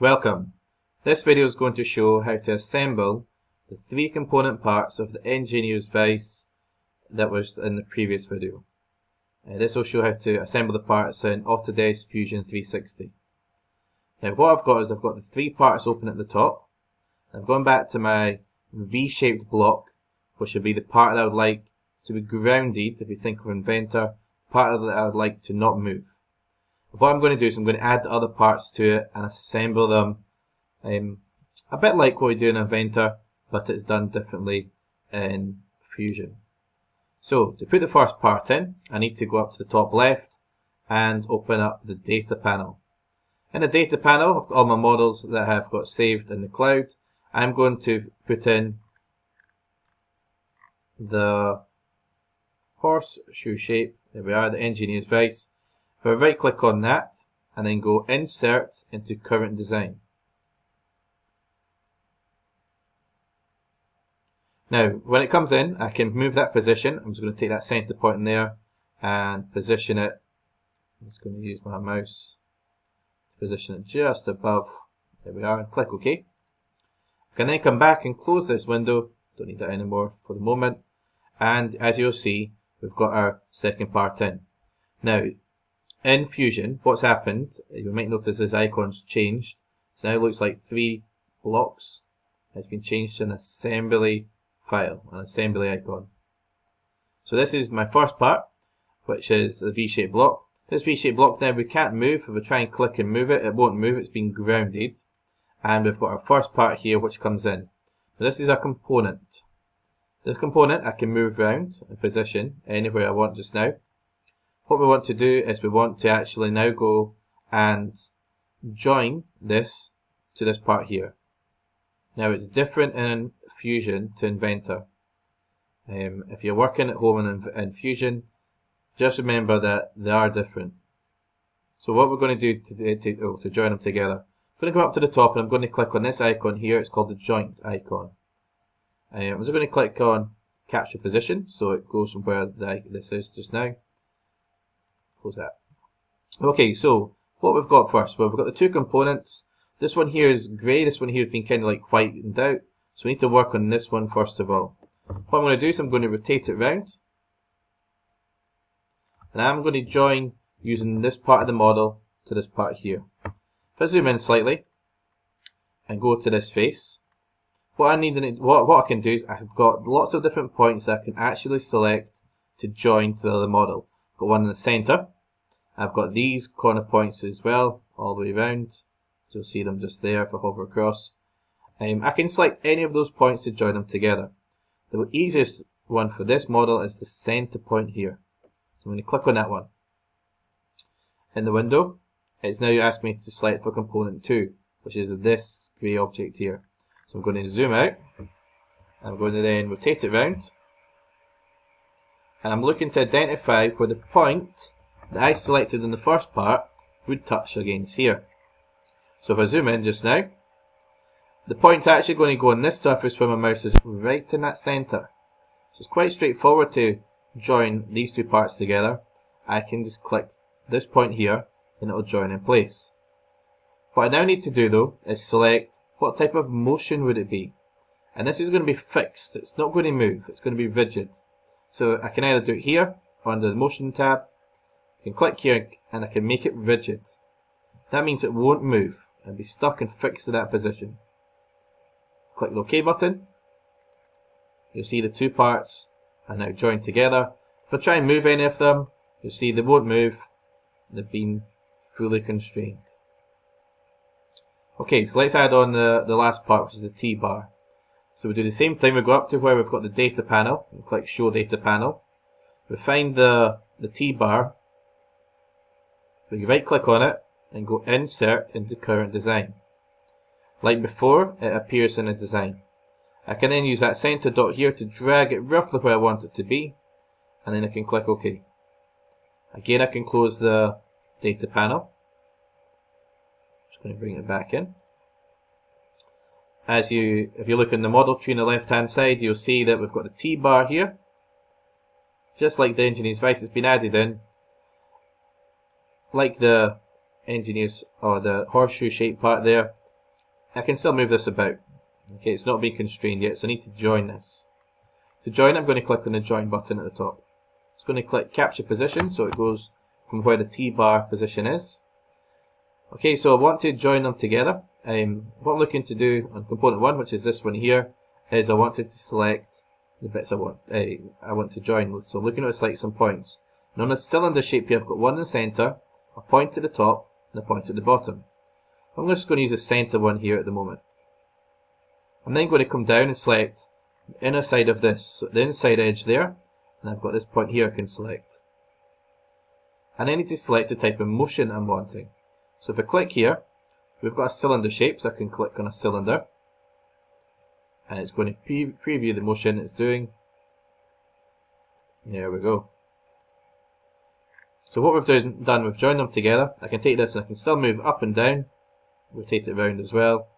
Welcome. This video is going to show how to assemble the three component parts of the engineer's vise that was in the previous video. This will show how to assemble the parts in Autodesk Fusion 360. Now what I've got is I've got the three parts open at the top. I've gone back to my V-shaped block, which would be the part that I would like to be grounded, if you think of Inventor, part that I would like to not move. What I'm going to do is I'm going to add the other parts to it and assemble them a bit like what we do in Inventor, but it's done differently in Fusion. So to put the first part in, I need to go up to the top left and open up the data panel. In the data panel, I've got all my models that I've got saved in the cloud. I'm going to put in the horseshoe shape. There we are, the engineer's vise. If I right click on that and then go insert into current design. Now when it comes in, I can move that position. I'm just going to take that center point in there and position it. I'm just going to use my mouse to position it just above. There we are, and click OK. I can then come back and close this window. Don't need that anymore for the moment. And as you'll see, we've got our second part in. Now in Fusion, what's happened, you might notice this icon's changed. So now it looks like three blocks. It's been changed to an assembly file, an assembly icon. So this is my first part, which is the V-shaped block. This V-shaped block now we can't move. If we try and click and move it, it won't move. It's been grounded. And we've got our first part here which comes in. Now this is a component. This component I can move around and position anywhere I want just now. What we want to do is we want to actually now go and join this to this part here. Now it's different in Fusion to Inventor. If you're working at home in Fusion, just remember that they are different. So what we're going to do to join them together, I'm going to come up to the top and I'm going to click on this icon here. It's called the joint icon. I'm just going to click on capture position so it goes from where this is just now. Close that. Okay, so what we've got first, well, we've got the two components. This one here is grey, this one here has been kind of like whitened out. So we need to work on this one first of all. What I'm going to do is I'm going to rotate it round. And I'm going to join using this part of the model to this part here. If I zoom in slightly and go to this face, what I can do is I've got lots of different points that I can actually select to join to the other model. Got one in the center. I've got these corner points as well, all the way around. You'll see them just there if I hover across. I can select any of those points to join them together. The easiest one for this model is the center point here. So I'm going to click on that one. In the window, it's now asked me to select for component 2, which is this grey object here. So I'm going to zoom out. I'm going to then rotate it round. And I'm looking to identify where the point that I selected in the first part would touch against here. So if I zoom in just now, the point's actually going to go on this surface where my mouse is right in that centre. So it's quite straightforward to join these two parts together. I can just click this point here and it will join in place. What I now need to do though is select what type of motion would it be. And this is going to be fixed, it's not going to move, it's going to be rigid. So I can either do it here, under the motion tab, I can click here and I can make it rigid. That means it won't move and be stuck and fixed to that position. Click the OK button. You'll see the two parts are now joined together. If I try and move any of them, you'll see they won't move. They've been fully constrained. Okay, so let's add on the last part, which is the T-bar. So we do the same thing, we go up to where we've got the data panel, and click show data panel. We find the T-bar, we right click on it, and go insert into current design. Like before, it appears in a design. I can then use that center dot here to drag it roughly where I want it to be, and then I can click OK. Again, I can close the data panel. Just going to bring it back in. If you look in the model tree on the left hand side, you'll see that we've got the T-bar here. Just like the engineer's vise, it's been added in. Like the engineer's, or the horseshoe shaped part there, I can still move this about. Okay, it's not being constrained yet, so I need to join this. To join, I'm going to click on the join button at the top. It's going to click capture position, so it goes from where the T-bar position is. Okay, so I want to join them together. What I'm looking to do on component 1, which is this one here, is I wanted to select the bits I want to join. So I'm looking to select some points. And on a cylinder shape here, I've got one in the centre, a point at the top, and a point at the bottom. I'm just going to use the centre one here at the moment. I'm then going to come down and select the inner side of this, so the inside edge there, and I've got this point here I can select. And I need to select the type of motion I'm wanting. So if I click here, we've got a cylinder shape, so I can click on a cylinder, and it's going to preview the motion it's doing. There we go. So what we've done, we've joined them together. I can take this and I can still move up and down, rotate it around as well.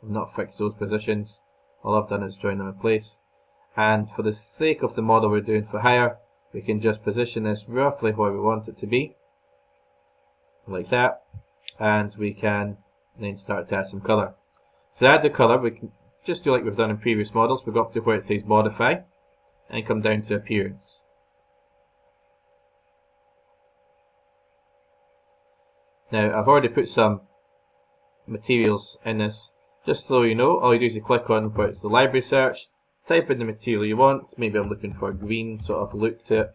I've not fixed those positions. All I've done is join them in place. And for the sake of the model we're doing for hire, we can just position this roughly where we want it to be, like that. And we can then start to add some colour. So to add the colour, we can just do like we've done in previous models. We go up to where it says modify, and come down to appearance. Now I've already put some materials in this. Just so you know, all you do is you click on where it's the library search, type in the material you want. Maybe I'm looking for a green sort of look to it.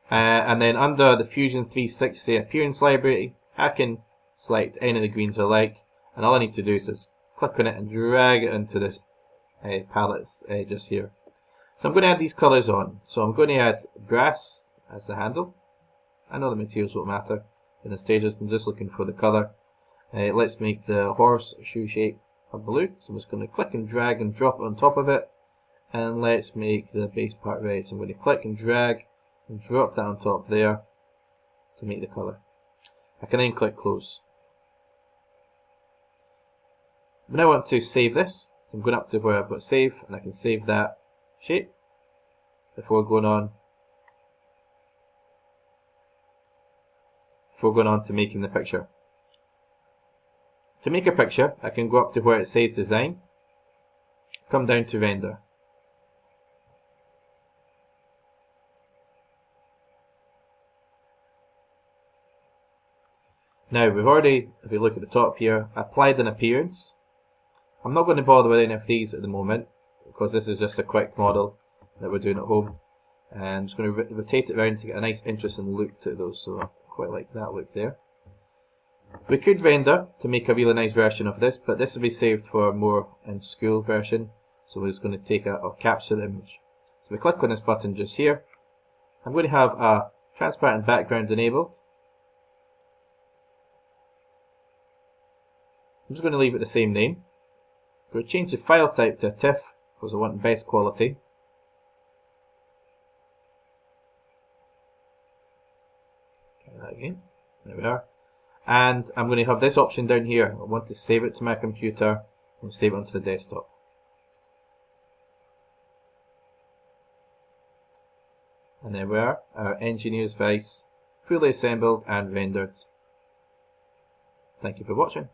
And then under the Fusion 360 appearance library, I can select any of the greens I like, and all I need to do is just click on it and drag it into this palette just here. So I'm going to add these colours on. So I'm going to add brass as the handle. I know the materials won't matter in the stages, I'm just looking for the colour. Let's make the horseshoe shape a blue, so I'm just going to click and drag and drop it on top of it. And let's make the base part red, so I'm going to click and drag and drop that on top there to make the colour. I can then click close. Now I want to save this, so I'm going up to where I've got save, and I can save that shape before going on to making the picture. To make a picture, I can go up to where it says design, come down to render. Now we've already, if you look at the top here, applied an appearance. I'm not going to bother with any of these at the moment, because this is just a quick model that we're doing at home. And I'm just going to rotate it around to get a nice interesting look to those, so I quite like that look there. We could render to make a really nice version of this, but this will be saved for a more in school version, so we're just going to take or capture the image. So we click on this button just here. I'm going to have a transparent background enabled. I'm just going to leave it the same name. We'll change the file type to a TIFF because I want best quality. Try that again. There we are. And I'm going to have this option down here. I want to save it to my computer and save it onto the desktop. And there we are, our engineer's vice, fully assembled and rendered. Thank you for watching.